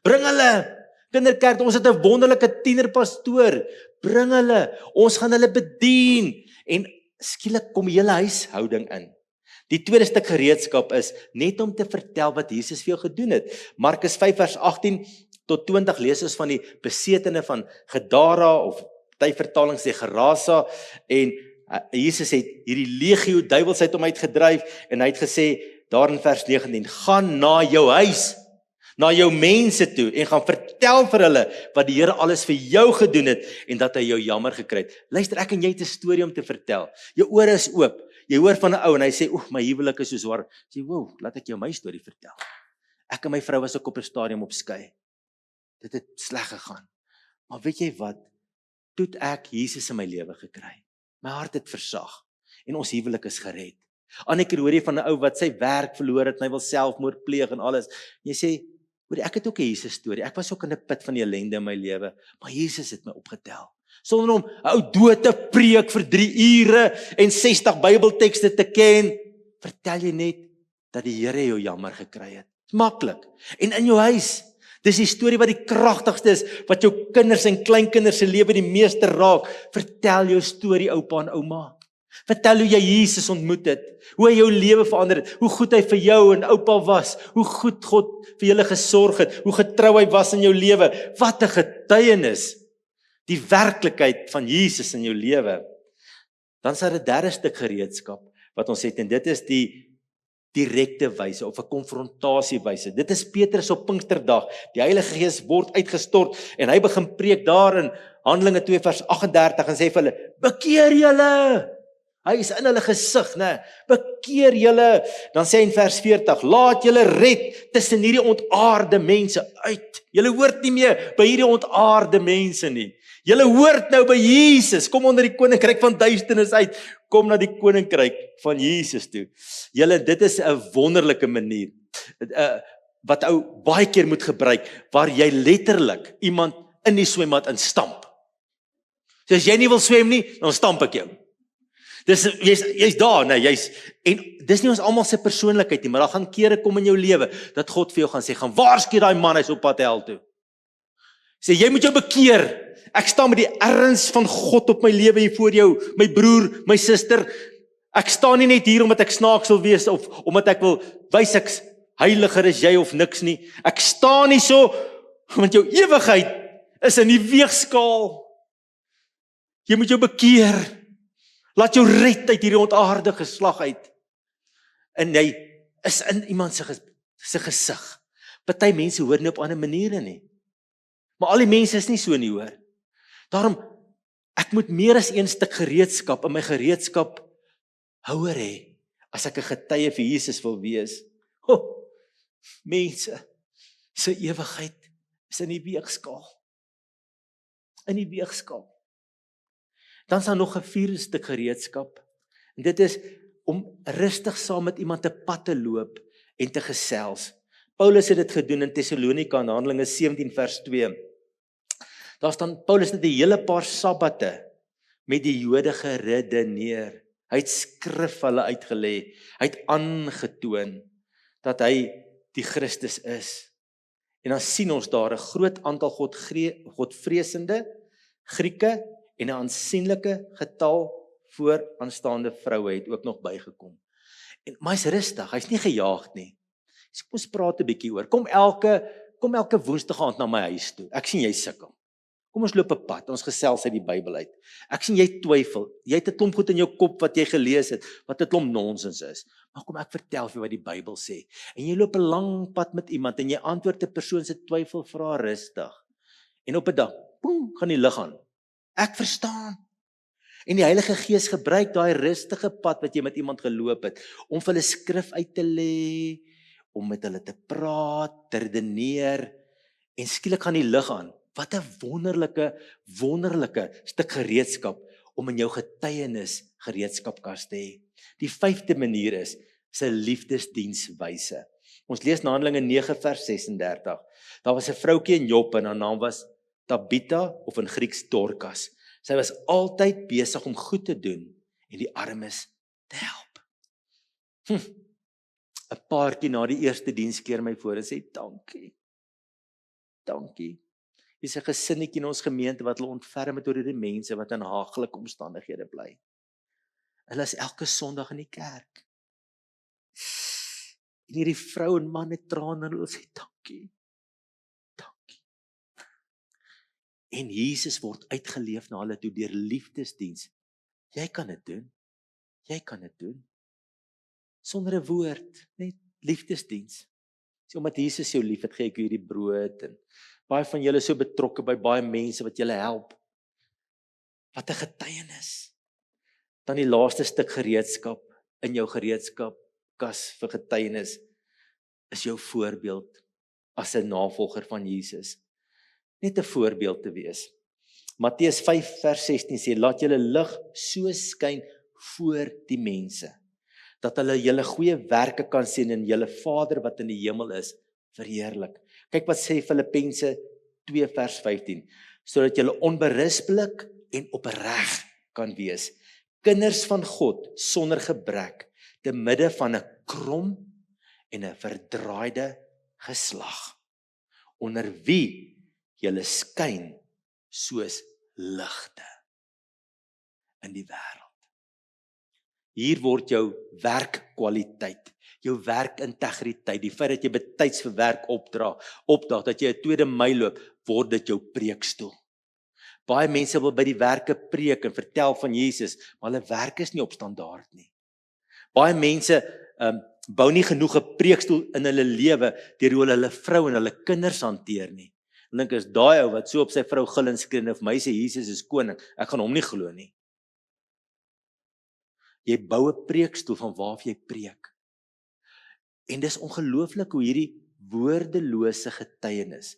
Speaker 1: Bring hulle kinderkerk, ons het 'n wonderlike tienerpastoor. Bring hulle, ons gaan hulle bedien en skielik kom die hele huishouding in. Die tweede stuk gereedskap is net om te vertel wat Jesus vir jou gedoen het. Markus 5 vers 18 tot 20 lees ons van die besetene van Gadara, of party vertaling sê Gerasa, en Jesus het hierdie legio duiwels uit hom uitgedryf en hy het gesê daar in vers 19, gaan na jou huis, na jou mense toe en gaan vertel vir hulle wat die Here alles vir jou gedoen het en dat hy jou jammer gekry het. Luister, ek en jy het 'n storie om te vertel. Jou ore is oop. Jy hoor van 'n ou en hy sê, "Oef, my huwelik is so swaar." Sê, "Wow, laat ek jou my storie vertel. Ek en my vrou was ook op 'n stadium op skei. Dit het sleg gegaan. Maar weet jy wat? Toe het ek Jesus in my lewe gekry. My hart het versag en ons huwelik is gered." Ander keer hoor jy van 'n ou wat sy werk verloor het en hy wil selfmoord pleeg en alles. Jy sê, "Hoor, ek het ook 'n Jesus storie. Ek was ook in 'n put van ellende in my lewe, maar Jesus het my opgetel." Sonder om 'n ou dood te preek vir 3 ure en 60 Bybeltekste te ken, vertel jy net dat die Here jou jammer gekry het. Maklik. En in jou huis, dis die storie wat die kragtigste is, wat jou kinders en kleinkinders se lewe die meeste raak. Vertel jou storie, oupa en ouma. Vertel hoe jy Jesus ontmoet het, hoe hy jou lewe verander het, hoe goed hy vir jou en oupa was, hoe goed God vir julle gesorg het, hoe getrou hy was in jou lewe. Wat 'n getuienis, die werklikheid van Jesus in jou lewe. Dan is daar 'n derde stuk gereedskap wat ons het, en dit is die direkte wyse of 'n konfrontasiewyse. Dit is Petrus op Pinksterdag. Die Heilige Gees word uitgestort en hy begin preek daar in Handelinge 2 vers 38 en sê vir hulle, "Bekeer julle." Hy is in hulle gesig, né? Bekeer julle, dan sê hy in vers 40, laat julle red tussen hierdie ontaarde mense uit. Julle hoort nie meer by hierdie ontaarde mense nie. Julle hoort nou by Jesus. Kom onder die koninkryk van duisternis uit. Kom na die koninkryk van Jesus toe. Julle, dit is 'n wonderlike manier wat ou baie keer moet gebruik, waar jy letterlik iemand in die swembad instamp. So as jy nie wil swem nie, dan stamp ek jou. Dis jy's daar, nee, en dis nie ons almal se persoonlikheid nie, maar daar gaan kere kom in jou lewe dat God vir jou gaan sê, gaan waarsku daai man, hy's op pad hel toe. Sê jy moet jou bekeer. Ek staan met die erns van God op my lewe hier voor jou, my broer, my suster. Ek staan nie net hier omdat ek snaaks wil wees of omdat ek wil wys ek heiliger is jy of niks nie. Ek staan nie so want jou ewigheid is in die weegskaal. Jy moet jou bekeer. Laat jou red uit hierdie ontaarde geslag uit. En hy is in iemand se gesig. Party mense hoor nie op ander maniere nie. Maar al die mense is nie so nie, hoor. Daarom, ek moet meer as een stuk gereedskap in my gereedskap houer hê, as ek 'n getuie vir Jesus wil wees. Mense, se ewigheid is in die weegskaal. In die weegskaal. Dan is daar nog 'n vierde stuk gereedskap. En dit is om rustig saam met iemand 'n pad te loop en te gesels. Paulus het dit gedoen in Tessalonika in Handelinge 17 vers 2. Daar staan Paulus het 'n hele paar sabbate met die Jode geredeneer. Hy het skrif hulle uitgelê. Hy het aangetoon dat hy die Christus is. En dan sien ons daar 'n groot aantal Godvreesende Grieke en 'n aansienlike getal vooraanstaande vroue het ook nog bygekom. Maar hy's rustig, hy's nie gejaagd nie. So kom ons praat 'n bietjie oor. Kom elke woensdag aand na my huis toe. Ek sien jy sukkel. Kom ons loop 'n pad, ons gesels uit die Bybel uit. Ek sien jy twyfel. Jy het 'n klomp goed in jou kop wat jy gelees het, wat 'n klomp nonsens is. Maar kom ek vertel vir wat die Bybel sê. En jy loop 'n lang pad met iemand en jy antwoord 'n persoon se twyfel vra rustig. En op 'n dag, boem, gaan die lig aan. Ek verstaan. En die Heilige Gees gebruik daai rustige pad wat jy met iemand geloop het, om vir hulle skrif uit te lê, om met hulle te praat, te redeneer, en skielik gaan die lig aan. Wat 'n wonderlike stuk gereedskap om in jou getuienis gereedskapkas te hê. Die 5de manier is 'n liefdesdienswyse. Ons lees na Handelinge 9 vers 36. Daar was 'n vroutjie in Joppe en haar naam was Tabitha of in Grieks Dorcas. Sy was altyd besig om goed te doen en die armes te help. 'n Paartjie na die eerste diens keer my voor en sê dankie. Dankie. Dis 'n gesinnetjie in ons gemeente wat hulle ontferm het oor hierdie mense wat in haaglike omstandighede bly. Hulle is elke Sondag in die kerk. En hierdie vrou en man het trane en hulle sê dankie. Dankie. En Jesus word uitgeleef na hulle toe deur liefdesdiens. Jy kan dit doen. Jy kan dit doen. Sonder 'n woord, net liefdesdiens. Sê omdat Jesus jou liefhet, gee ek hierdie brood en baie van julle is so betrokke by baie mense wat julle help. Wat 'n getuienis. Dan die laaste stuk gereedskap in jou gereedskapkas vir getuienis is jou voorbeeld as 'n navolger van Jesus. Net 'n voorbeeld te wees. Matteus 5 vers 16 sê, laat julle lig so skyn voor die mense, dat hulle julle goeie werke kan sien en julle Vader wat in die hemel is, verheerlik. Kyk wat sê Filippense 2 vers 15, sodat julle onberispelik en opreg kan wees, kinders van God sonder gebrek, te midde van 'n krom en 'n verdraaide geslag, onder wie julle skyn soos ligte in die wêreld. Hier word jou werkkwaliteit, jou werkintegriteit, die feit dat jy betyds vir werk opdaag, dat jy 'n tweede my loop, word dit jou preekstoel. Baie mense wil by die werke preek en vertel van Jesus, maar hulle werk is nie op standaard nie. Baie mense bou nie genoeg 'n preekstoel in hulle lewe deur hoe hulle vrou en hulle kinders hanteer nie. En dink is daai ou wat so op sy vrou gil en skree en vir my sê Jesus is koning, ek gaan hom nie glo nie. Jy bou 'n preekstoel van waar jy preek. En dis ongelooflik hoe hierdie woordelose getuienis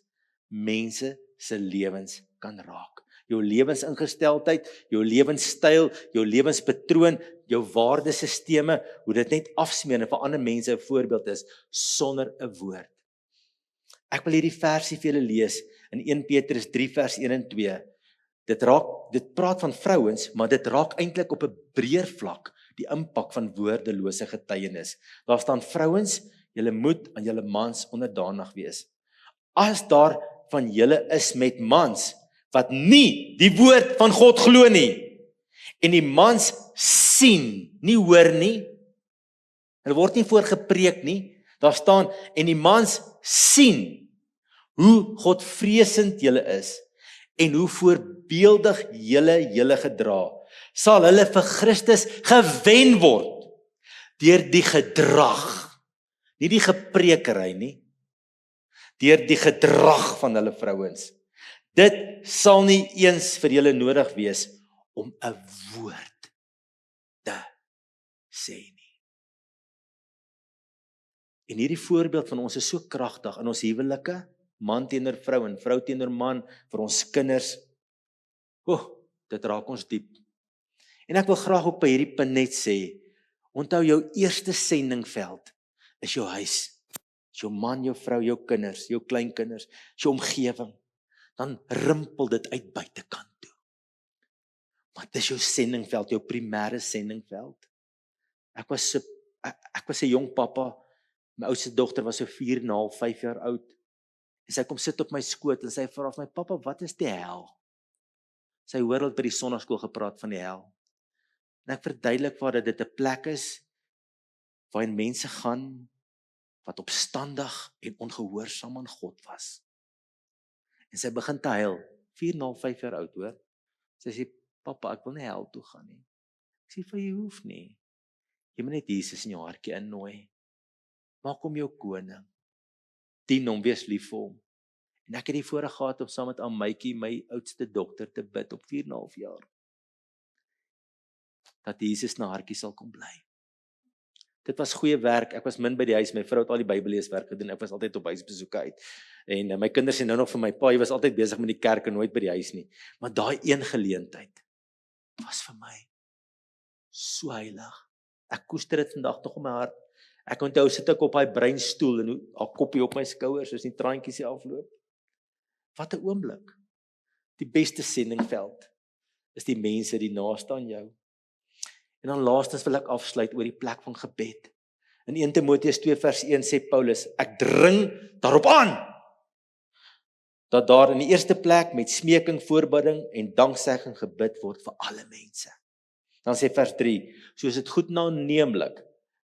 Speaker 1: mense se lewens kan raak. Jou lewensingesteldheid, jou lewenstyl, jou lewenspatroon, jou waardesisteme, hoe dit net afsmeer en vir ander mense 'n voorbeeld is sonder 'n woord. Ek wil hierdie versie vir julle lees in 1 Petrus 3 vers 1 en 2. Dit praat van vrouens, maar dit raak eintlik op 'n breër vlak die impak van woordelose getuienis. Daar staan vrouens, julle moet aan julle mans onderdanig wees. As daar van julle is met mans wat nie die woord van God glo nie, en die mans sien, nie hoor nie, hulle word nie voorgepreek nie, daar staan, en die mans sien hoe godvreesend julle is, en hoe voorbeeldig julle gedra, sal hulle vir Christus gewen word, deur die gedrag, nie die geprekery nie, deur die gedrag van hulle vrouens. Dit sal nie eens vir julle nodig wees om 'n woord te sê nie. En hierdie voorbeeld van ons is so kragtig in ons huwelike, man teenoor vrou en vrou teenoor man, vir ons kinders. Dit raak ons diep. En ek wil graag op by hierdie punt net sê, onthou jou eerste sendingveld is jou huis. Is jou man, jou vrou, jou kinders, jou kleinkinders, is jou omgewing. Dan rimpel dit uit buitekant toe. Maar dit is jou sendingveld, jou primêre sendingveld. Ek was 'n jong pappa, my oudste dogter was so 4,5, 5 jaar oud. En sy kom sit op my skoot en sy vra vir my, pappa, wat is die hel? Sy hoor al by die sonnaskool gepraat van die hel. En ek verduidelik vir haar dat dit 'n plek is waarin mense gaan wat opstandig en ongehoorsaam aan God was. En sy begin te huil, 4,5, 5 jaar oud hoor. Sy sê, papa, ek wil nie hel toe gaan nie. Ek sê, vir jy hoef nie. Jy moet net Jesus in jou hartjie innooi. Maak hom jou koning. Dien hom, wees lief vir hom. En ek het die voorreg gehad om saam met Amaitjie, my oudste dogter, te bid op 4,5 jaar. Dat Jesus na hartjie sal kom bly. Dit was goeie werk, ek was min by die huis, my vrou het al die Bybelleeswerk gedoen, ek was altyd op huisbesoeke uit. En my kinders sê nou nog vir my pa, jy was altyd besig met die kerk en nooit by die huis nie. Maar daai een geleentheid was vir my so heilig. Ek koester dit vandag nog in my hart. Ek onthou sit ek op daai breinstoel en haar koppie op my skouers, soos die traantjies hier afloop. Wat 'n oomblik. Die beste sendingveld is die mense die naaste aan jou. En dan laastens wil ek afsluit oor die plek van gebed. In 1 Timoteus 2 vers 1 sê Paulus, ek dring daarop aan, dat daar in die eerste plek met smeking, voorbidding en danksegging gebid word vir alle mense. Dan sê vers 3, soos dit goed naamlik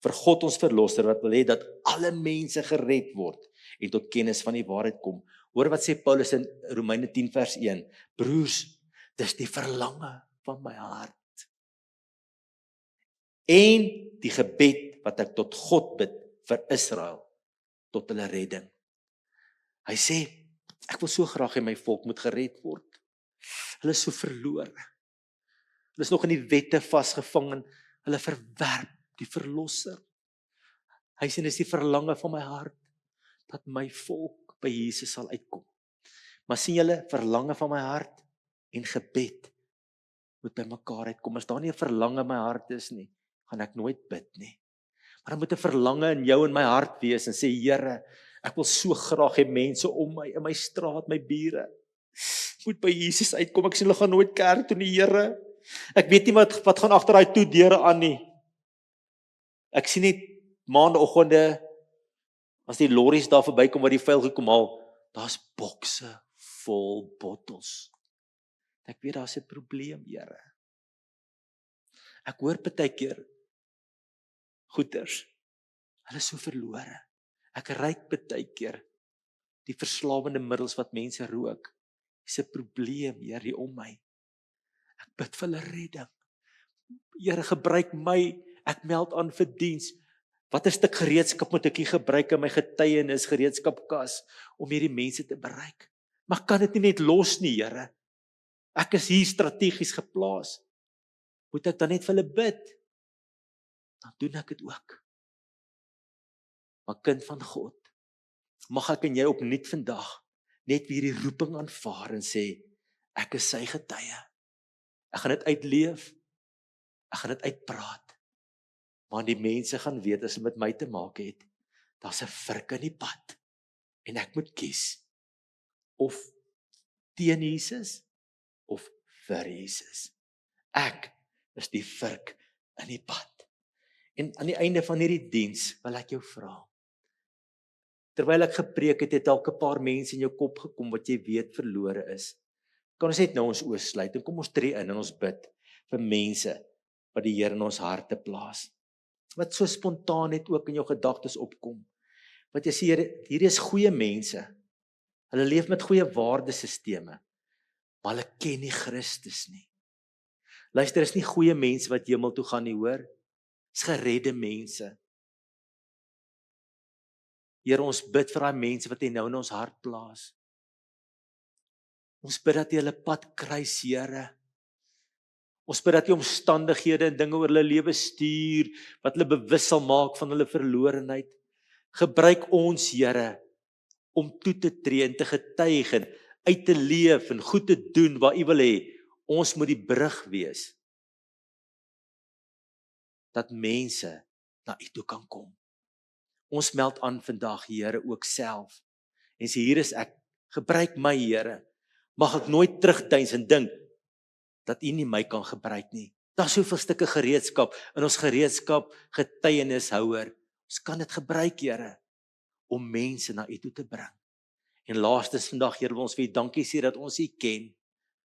Speaker 1: vir God ons verlosser, wat wil hê dat alle mense gered word en tot kennis van die waarheid kom. Hoor wat sê Paulus in Romeine 10 vers 1, broers, dis die verlange van my hart. En die gebed wat ek tot God bid vir Israel, tot hulle redding. Hy sê, ek wil so graag hê my volk moet gered word. Hulle is so verlore. Hulle is nog in die wette vasgevang en hulle verwerp die verlosser. Hy sê, dis die verlange van my hart, dat my volk by Jesus sal uitkom. Maar sien julle, verlange van my hart en gebed moet by mekaar uitkom. As daar nie 'n verlange in my hart is nie, gaan ek nooit bid nie. Maar dan moet 'n verlange in jou en my hart wees en sê, Here, ek wil so graag hê mense om my, in my straat, my bure, moet by Jesus uitkom. Ek sê, hulle gaan nooit kerk toe nie, Here. Ek weet nie wat gaan agter daai toe deure aan nie. Ek sien net maandagoggende, as die lorries daar verbykom wat die vuil gekom haal, daar's bokse vol bottels. Ek weet daar's 'n probleem, Here. Ek hoor partykeer goeters, hulle is so verlore. Ek ruik partykeer die verslawende middels wat mense rook. Dis 'n probleem, Here, hier om my. Ek bid vir hulle redding. Here, gebruik my, ek meld aan vir diens. Watter stuk gereedskap moet ek hier gebruik in my getuienis gereedskapkas om hierdie mense te bereik? Maar kan dit nie net los nie, Here? Ek is hier strategies geplaas. Moet ek dan net vir hulle bid? dan doen ek dit ook. Maar kind van God, mag ek en jy opnuut vandag net weer die roeping aanvaar en sê, ek is sy getuie. Ek gaan dit uitleef, ek gaan dit uitpraat. Maar die mense gaan weet as dit met my te maak het, daar's 'n vurk in die pad en ek moet kies of teen Jesus of vir Jesus. Ek is die vurk in die pad. En aan die einde van hierdie diens wil ek jou vra. Terwyl ek gepreek het, het dalk 'n paar mense in jou kop gekom wat jy weet verlore is. Kan ons net nou ons oë sluit en kom ons tree in en ons bid vir mense wat die Here in ons harte plaas. Wat so spontaan net ook in jou gedagtes opkom. Wat jy sê, Here, hierdie is goeie mense. Hulle leef met goeie waardesisteme, maar hulle ken nie Christus nie. Luister, is nie goeie mense wat hemel toe gaan nie, hoor. Is geredde mense. Here, ons bid vir daai mense wat jy nou in ons hart plaas. Ons bid dat jy hulle pad kruis, Here. Ons bid dat jy omstandighede en dinge oor hulle lewe stuur, wat hulle bewus sal maak van hulle verlorenheid. Gebruik ons, Here, om toe te tree en te getuig en uit te leef en goed te doen wat U wil hê. Ons moet die brug wees dat mense na U toe kan kom. Ons meld aan vandag, Here, ook self. En sê, hier is ek, gebruik my, Here. Mag ek nooit terugdeins en dink dat U nie my kan gebruik nie. Daar's soveel stukke gereedskap in ons gereedskap, getuienishouer. Ons kan dit gebruik, Here, om mense na U toe te bring. En laastens vandag, Here, wil ons vir U dankie sê dat ons U ken,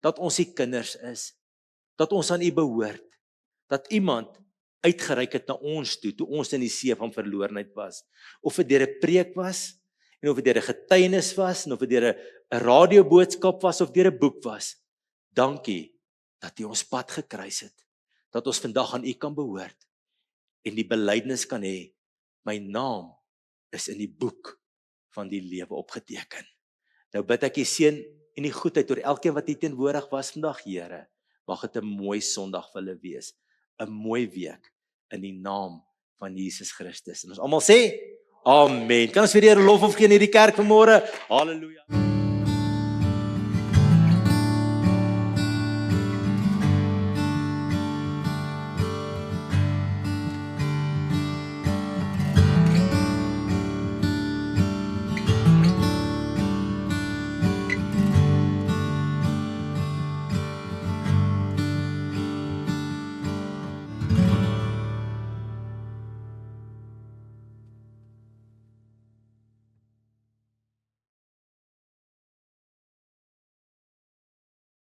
Speaker 1: dat ons U kinders is, dat ons aan U behoort, dat iemand uitgereik het na ons toe ons in die see van verlorenheid was. Of dit deur 'n preek was, en of dit deur 'n getuienis was, en of dit deur 'n radioboodskap was, of deur 'n boek was. Dankie dat U ons pad gekruis het, dat ons vandag aan U kan behoort, en die belydenis kan hê, my naam is in die boek van die lewe opgeteken. Nou bid ek U seën en die goedheid oor elkeen wat hier teenwoordig was vandag, Here. Mag dit 'n mooi Sondag vir hulle wees, 'n mooi week in die naam van Jesus Christus. En ons almal sê, amen. Kan ons vir die Here lof of gee in hierdie kerk vanmôre? Halleluja.